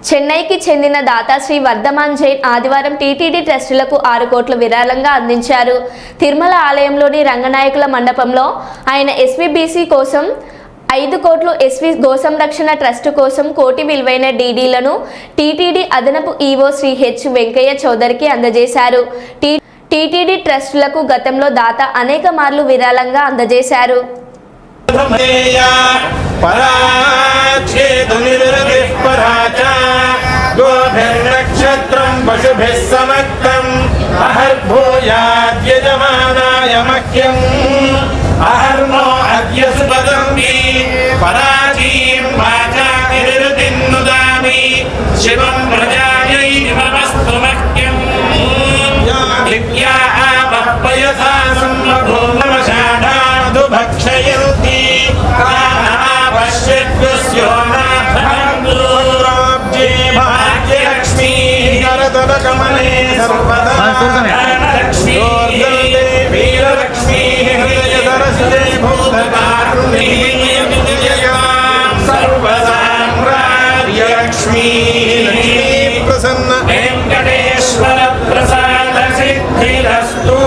చెన్నైకి చెందిన దాతా శ్రీ వర్ధమాన్ జైన్ ఆదివారం టీటీడీ ట్రస్టులకు 6 కోట్ల విరాళంగా అందించారు. తిరుమల ఆలయంలోని రంగనాయకుల మండపంలో ఆయన ఎస్వీబీసీ కోసం 5 కోట్లు, ఎస్వీ గోసంరక్షణ ట్రస్టు కోసం 1 కోటి విలువైన డీడీలను టీటీడీ అదనపు ఈవో శ్రీ హెచ్ వెంకయ్య చౌదరికి అందజేశారు. టీటీడీ ట్రస్టులకు గతంలో దాత అనేక మార్లు విరాళంగా అందజేశారు. गोभिर्नक्षत्रं पशुभिः समक्तं अहर्भूयाद्यजमानाय मह्यम् अहर्नो अद्य सुपदम्बि पराजीं वाचातिरुतिं नुदामि शिवं प्रजायै नमस्तु मह्यम् दिव्या आपः पयसा सम्भूमषाढादु भक्षयन्ति पश्यद्युस्यो भाग्यलक्ष्मी करतलकमले सर्वदा लक्ष्मी वीरलक्ष्मी हृदयदरसिते भूतकारुण्ये सर्वसाम्राज्यलक्ष्मी प्रसन्न वेङ्कटेश्वर प्रसाद सिद्धिरस्तु।